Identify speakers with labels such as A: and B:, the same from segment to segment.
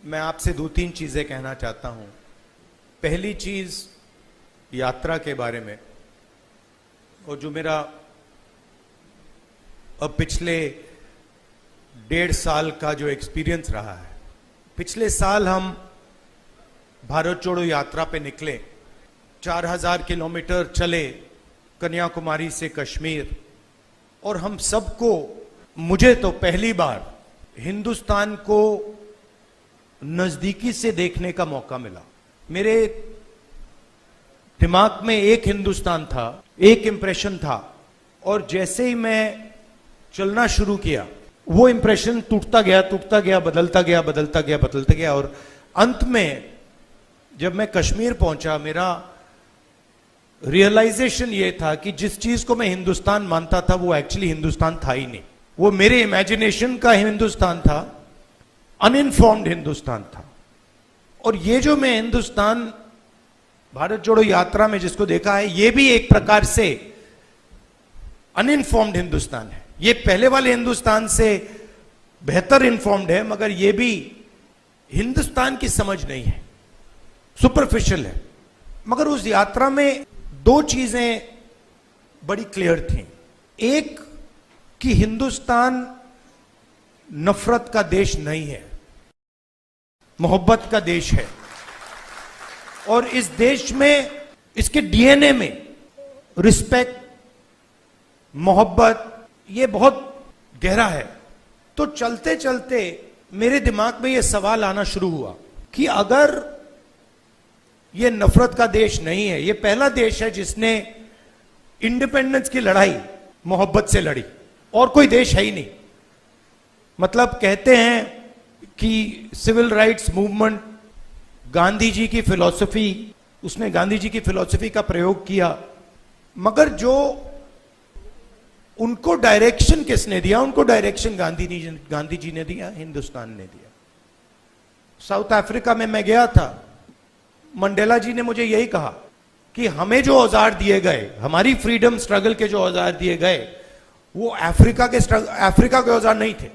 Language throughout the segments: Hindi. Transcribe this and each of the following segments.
A: मैं आपसे दो तीन चीजें कहना चाहता हूं। पहली चीज यात्रा के बारे में, और जो मेरा अब पिछले 1.5 साल का जो एक्सपीरियंस रहा है। पिछले साल हम भारत जोड़ो यात्रा पे निकले, 4000 किलोमीटर चले कन्याकुमारी से कश्मीर, और हम सबको, मुझे तो पहली बार हिंदुस्तान को नजदीकी से देखने का मौका मिला। मेरे दिमाग में एक हिंदुस्तान था, एक इंप्रेशन था, और जैसे ही मैं चलना शुरू किया वो इंप्रेशन टूटता गया, बदलता गया, और अंत में जब मैं कश्मीर पहुंचा, मेरा रियलाइजेशन ये था कि जिस चीज को मैं हिंदुस्तान मानता था वो एक्चुअली हिंदुस्तान था ही नहीं। वो मेरे इमेजिनेशन का हिंदुस्तान था, अनइन्फॉर्म्ड हिंदुस्तान था। और ये जो मैं हिंदुस्तान भारत जोड़ो यात्रा में जिसको देखा है, ये भी एक प्रकार से अनइन्फॉर्म्ड हिंदुस्तान है। ये पहले वाले हिंदुस्तान से बेहतर इन्फॉर्म्ड है, मगर ये भी हिंदुस्तान की समझ नहीं है, सुपरफिशियल है। मगर उस यात्रा में दो चीजें बड़ी क्लियर थी। एक कि हिंदुस्तान नफरत का देश नहीं है, मोहब्बत का देश है। और इस देश में, इसके डीएनए में रिस्पेक्ट, मोहब्बत, ये बहुत गहरा है। तो चलते चलते मेरे दिमाग में यह सवाल आना शुरू हुआ कि अगर यह नफरत का देश नहीं है, यह पहला देश है जिसने इंडिपेंडेंस की लड़ाई मोहब्बत से लड़ी, और कोई देश है ही नहीं। मतलब कहते हैं कि civil rights movement, Gandhi ji की फिलॉसफी, उसने गांधी जी की फिलॉसफी का प्रयोग किया, मगर जो उनको डायरेक्शन किसने दिया? उनको डायरेक्शन गांधी जी ने दिया, हिंदुस्तान ने दिया। साउथ अफ्रीका में मैं गया था, मंडेला जी ने मुझे यही कहा कि हमें जो औजार दिए गए, हमारी फ्रीडम स्ट्रगल के जो औजार दिए गए, वो अफ्रीका के औजार नहीं थे,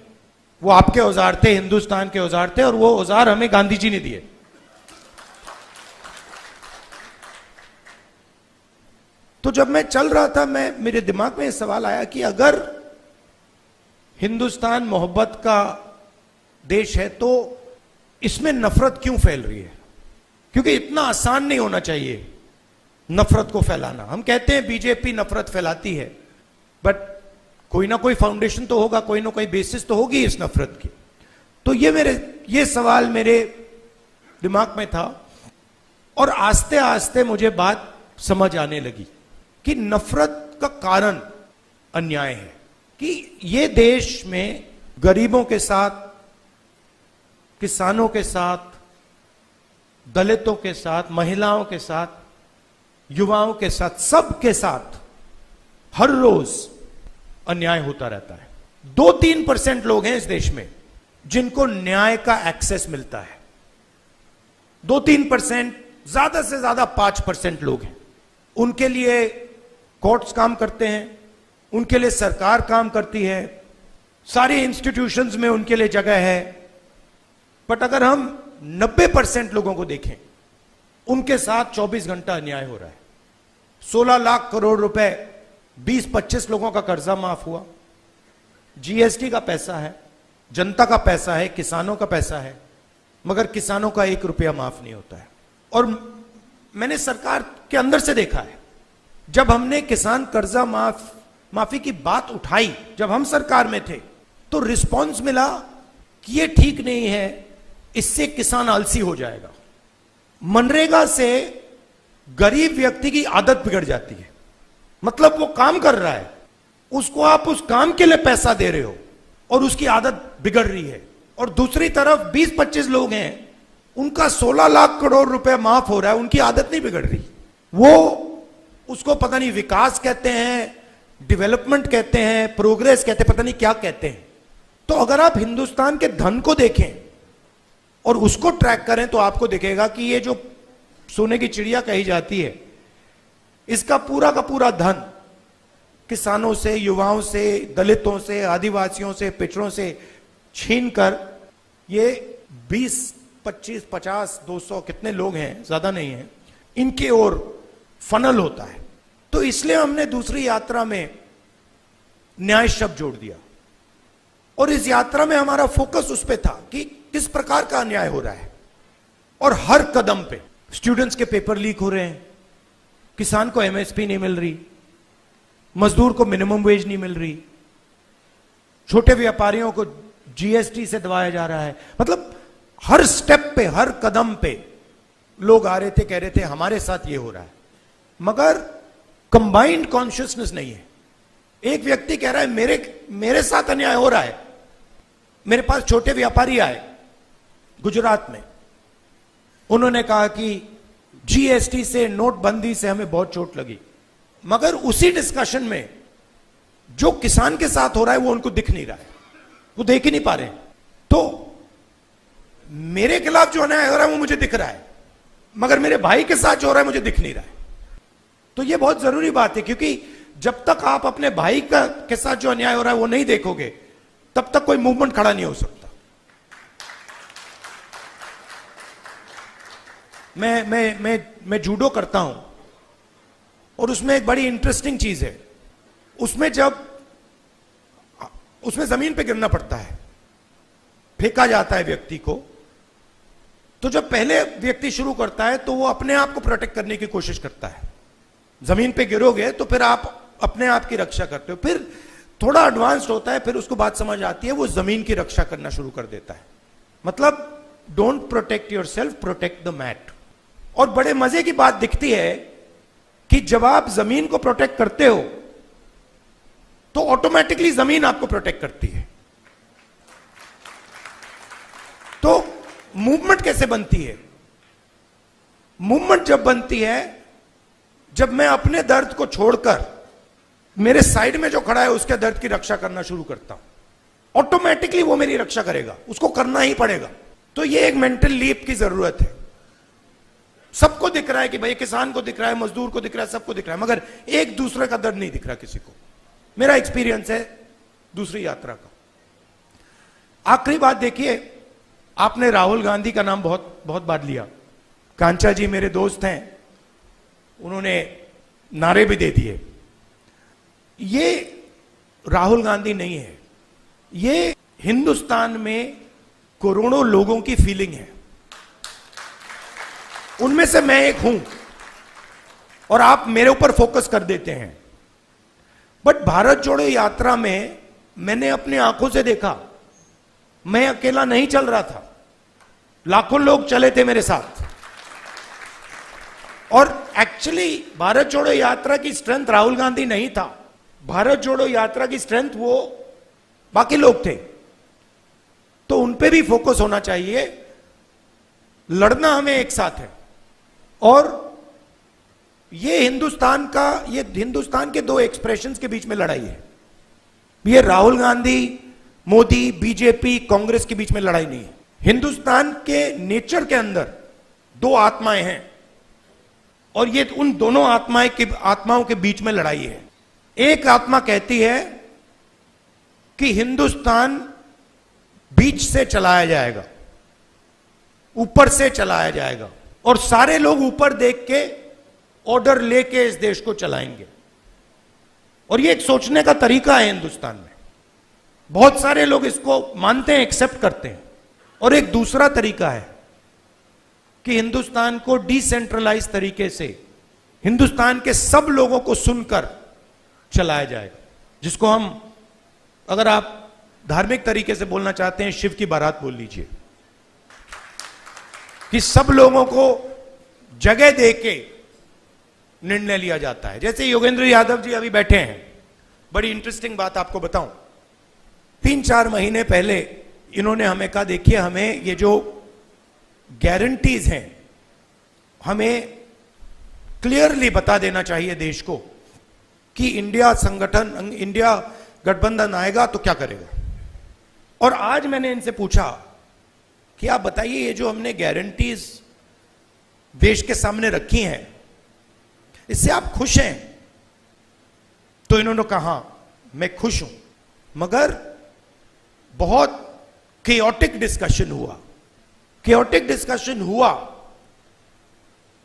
A: वो आपके औजार थे, हिंदुस्तान के औजार थे, और वो औजार हमें गांधी जी ने दिए। तो जब मैं चल रहा था, मेरे दिमाग में यह सवाल आया कि अगर हिंदुस्तान मोहब्बत का देश है तो इसमें नफरत क्यों फैल रही है? क्योंकि इतना आसान नहीं होना चाहिए नफरत को फैलाना। हम कहते हैं बीजेपी नफरत फैलाती है, बट कोई ना कोई फाउंडेशन तो होगा, कोई ना कोई बेसिस तो होगी इस नफरत की। तो ये सवाल मेरे दिमाग में था, और आस्ते आस्ते मुझे बात समझ आने लगी कि नफरत का कारण अन्याय है। कि ये देश में गरीबों के साथ, किसानों के साथ, दलितों के साथ, महिलाओं के साथ, युवाओं के साथ, सबके साथ हर रोज अन्याय होता रहता है। 2-3% लोग हैं इस देश में जिनको न्याय का एक्सेस मिलता है। 2-3%, ज्यादा से ज्यादा 5% लोग हैं। उनके लिए कोर्ट्स काम करते हैं, उनके लिए सरकार काम करती है, सारी इंस्टीट्यूशंस में उनके लिए जगह है। बट अगर हम 90% लोगों को देखें, उनके साथ 24 घंटा अन्याय हो रहा है। 16 लाख करोड़ रुपए 20-25 लोगों का कर्जा माफ हुआ। जीएसटी का पैसा है, जनता का पैसा है, किसानों का पैसा है, मगर किसानों का 1 रुपया माफ नहीं होता है। और मैंने सरकार के अंदर से देखा है, जब हमने किसान कर्जा माफी की बात उठाई, जब हम सरकार में थे, तो रिस्पॉन्स मिला कि ये ठीक नहीं है, इससे किसान आलसी हो जाएगा। मनरेगा से गरीब व्यक्ति की आदत बिगड़ जाती है। मतलब वो काम कर रहा है, उसको आप उस काम के लिए पैसा दे रहे हो, और उसकी आदत बिगड़ रही है। और दूसरी तरफ 20-25 लोग हैं, उनका 16 लाख करोड़ रुपए माफ हो रहा है, उनकी आदत नहीं बिगड़ रही। वो उसको पता नहीं विकास कहते हैं, डेवलपमेंट कहते हैं, प्रोग्रेस कहते हैं, पता नहीं क्या कहते हैं। तो अगर आप हिंदुस्तान के धन को देखें और उसको ट्रैक करें, तो आपको दिखेगा कि ये जो सोने की चिड़िया कही जाती है, इसका पूरा का पूरा धन किसानों से, युवाओं से, दलितों से, आदिवासियों से, पिछड़ों से छीनकर ये 20 25, 50, 200 कितने लोग हैं, ज्यादा नहीं है, इनके ओर फनल होता है। तो इसलिए हमने दूसरी यात्रा में न्याय शब्द जोड़ दिया, और इस यात्रा में हमारा फोकस उस पे था कि किस प्रकार का अन्याय हो रहा है। और हर कदम पे स्टूडेंट्स के पेपर लीक हो रहे हैं, किसान को एमएसपी नहीं मिल रही, मजदूर को मिनिमम वेज नहीं मिल रही, छोटे व्यापारियों को जीएसटी से दबाया जा रहा है। मतलब हर स्टेप पे, हर कदम पे लोग आ रहे थे, कह रहे थे हमारे साथ ये हो रहा है, मगर कंबाइंड कॉन्शियसनेस नहीं है। एक व्यक्ति कह रहा है मेरे साथ अन्याय हो रहा है। मेरे पास छोटे व्यापारी आए गुजरात में, उन्होंने कहा कि जीएसटी से, नोटबंदी से हमें बहुत चोट लगी, मगर उसी डिस्कशन में जो किसान के साथ हो रहा है वो उनको दिख नहीं रहा है, वो देख ही नहीं पा रहे। तो मेरे खिलाफ जो अन्याय हो रहा है वो मुझे दिख रहा है, मगर मेरे भाई के साथ जो हो रहा है मुझे दिख नहीं रहा है। तो ये बहुत जरूरी बात है, क्योंकि जब तक आप अपने भाई के साथ जो अन्याय हो रहा है वो नहीं देखोगे, तब तक कोई मूवमेंट खड़ा नहीं हो सकता। मैं जूडो करता हूं, और उसमें एक बड़ी इंटरेस्टिंग चीज है, उसमें जमीन पे गिरना पड़ता है, फेंका जाता है व्यक्ति को। तो जब पहले व्यक्ति शुरू करता है तो वो अपने आप को प्रोटेक्ट करने की कोशिश करता है। जमीन पे गिरोगे तो फिर आप अपने आप की रक्षा करते हो, फिर थोड़ा एडवांस्ड होता है, फिर उसको बात समझ आती है, वो जमीन की रक्षा करना शुरू कर देता है। मतलब don't protect yourself, protect the mat. और बड़े मजे की बात दिखती है कि जब आप जमीन को प्रोटेक्ट करते हो तो ऑटोमेटिकली जमीन आपको प्रोटेक्ट करती है। तो मूवमेंट कैसे बनती है? मूवमेंट जब बनती है जब मैं अपने दर्द को छोड़कर मेरे साइड में जो खड़ा है उसके दर्द की रक्षा करना शुरू करता हूं। ऑटोमेटिकली वो मेरी रक्षा करेगा, उसको करना ही पड़ेगा। तो ये एक मेंटल लीप की जरूरत है। सबको दिख रहा है कि भाई किसान को दिख रहा है, मजदूर को दिख रहा है, सबको दिख रहा है, मगर एक दूसरे का दर्द नहीं दिख रहा किसी को। मेरा एक्सपीरियंस है दूसरी यात्रा का। आखिरी बात देखिए, आपने राहुल गांधी का नाम बहुत बहुत बार लिया। कांचा जी मेरे दोस्त हैं, उन्होंने नारे भी दे दिए। ये राहुल गांधी नहीं है, ये हिंदुस्तान में करोड़ों लोगों की फीलिंग है। उनमें से मैं एक हूं, और आप मेरे ऊपर फोकस कर देते हैं। बट भारत जोड़ो यात्रा में मैंने अपनी आंखों से देखा, मैं अकेला नहीं चल रहा था, लाखों लोग चले थे मेरे साथ। और एक्चुअली भारत जोड़ो यात्रा की स्ट्रेंथ राहुल गांधी नहीं था, भारत जोड़ो यात्रा की स्ट्रेंथ वो बाकी लोग थे। तो उन पे भी फोकस होना चाहिए। लड़ना हमें एक साथ है, और ये हिंदुस्तान के दो एक्सप्रेशंस के बीच में लड़ाई है। ये राहुल गांधी, मोदी, बीजेपी, कांग्रेस के बीच में लड़ाई नहीं है। हिंदुस्तान के नेचर के अंदर दो आत्माएं हैं, और ये उन दोनों आत्माओं के बीच में लड़ाई है। एक आत्मा कहती है कि हिंदुस्तान बीच से चलाया जाएगा, ऊपर से चलाया जाएगा, और सारे लोग ऊपर देख के ऑर्डर लेके इस देश को चलाएंगे। और ये एक सोचने का तरीका है हिंदुस्तान में, बहुत सारे लोग इसको मानते हैं, एक्सेप्ट करते हैं। और एक दूसरा तरीका है कि हिंदुस्तान को डिसेंट्रलाइज तरीके से हिंदुस्तान के सब लोगों को सुनकर चलाया जाएगा, जिसको हम, अगर आप धार्मिक तरीके से बोलना चाहते हैं, शिव की बारात बोल लीजिए, कि सब लोगों को जगह देके निर्णय लिया जाता है। जैसे योगेंद्र यादव जी अभी बैठे हैं, बड़ी इंटरेस्टिंग बात आपको बताऊं। 3-4 महीने पहले इन्होंने हमें कहा, देखिए हमें ये जो गारंटीज हैं, हमें क्लियरली बता देना चाहिए देश को कि इंडिया गठबंधन आएगा तो क्या करेगा। और आज मैंने इनसे पूछा कि आप बताइए, ये जो हमने गारंटीज देश के सामने रखी हैं, इससे आप खुश हैं? तो इन्होंने कहा मैं खुश हूं, मगर बहुत केओटिक डिस्कशन हुआ केओटिक डिस्कशन हुआ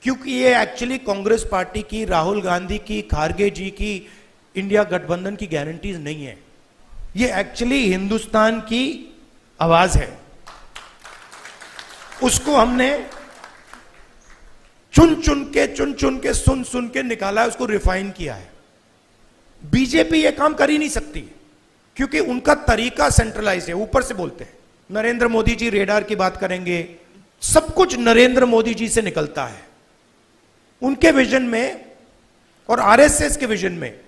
A: क्योंकि ये एक्चुअली कांग्रेस पार्टी की, राहुल गांधी की, खारगे जी की, इंडिया गठबंधन की गारंटीज नहीं है। ये एक्चुअली हिंदुस्तान की आवाज है। उसको हमने चुन चुन के, सुन के निकाला है, उसको रिफाइन किया है। बीजेपी ये काम कर ही नहीं सकती क्योंकि उनका तरीका सेंट्रलाइज है, ऊपर से बोलते हैं। नरेंद्र मोदी जी रेडार की बात करेंगे, सब कुछ नरेंद्र मोदी जी से निकलता है। उनके विजन में और आरएसएस के विजन में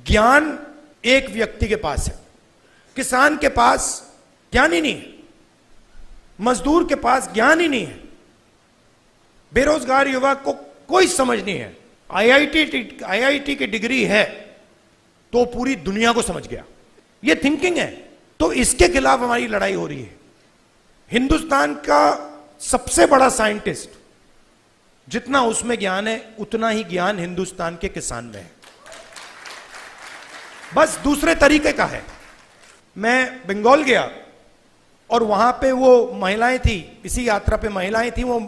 A: ज्ञान एक व्यक्ति के पास है, किसान के पास ज्ञान ही नहीं है, मजदूर के पास ज्ञान ही नहीं है, बेरोजगार युवक को कोई समझ नहीं है। आईआईटी की डिग्री है तो पूरी दुनिया को समझ गया, ये थिंकिंग है। तो इसके खिलाफ हमारी लड़ाई हो रही है। हिंदुस्तान का सबसे बड़ा साइंटिस्ट, जितना उसमें ज्ञान है उतना ही ज्ञान हिंदुस्तान के किसान में है, बस दूसरे तरीके का है। मैं बंगाल गया और वहां पे वो महिलाएं थी, इसी यात्रा पे महिलाएं थी, वो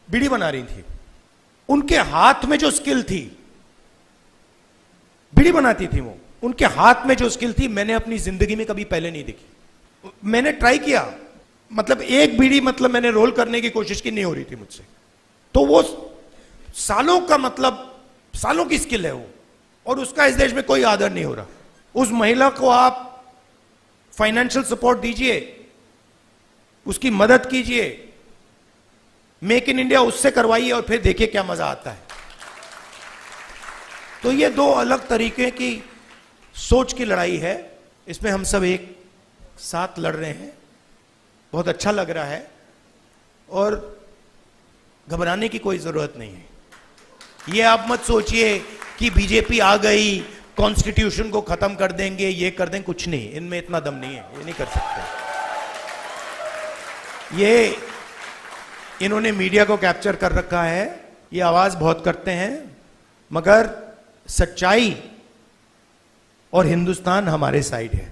A: बीड़ी बना रही थी। उनके हाथ में जो स्किल थी, बीड़ी बनाती थी वो, उनके हाथ में जो स्किल थी मैंने अपनी जिंदगी में कभी पहले नहीं देखी। मैंने ट्राई किया, मतलब एक बीड़ी मतलब मैंने रोल करने की कोशिश की, नहीं हो रही थी मुझसे। तो वो सालों का, मतलब सालों की स्किल है वो, और उसका इस देश में कोई आदर नहीं हो रहा। उस महिला को आप फाइनेंशियल सपोर्ट दीजिए, उसकी मदद कीजिए, मेक इन इंडिया उससे करवाइए और फिर देखिए क्या मजा आता है। तो ये दो अलग तरीके की सोच की लड़ाई है, इसमें हम सब एक साथ लड़ रहे हैं। बहुत अच्छा लग रहा है और घबराने की कोई जरूरत नहीं है। ये आप मत सोचिए कि बीजेपी आ गई, कॉन्स्टिट्यूशन को खत्म कर देंगे, ये कर देंगे, कुछ नहीं, इनमें इतना दम नहीं है, ये नहीं कर सकते। ये इन्होंने मीडिया को कैप्चर कर रखा है, ये आवाज बहुत करते हैं, मगर सच्चाई और हिंदुस्तान हमारे साइड है।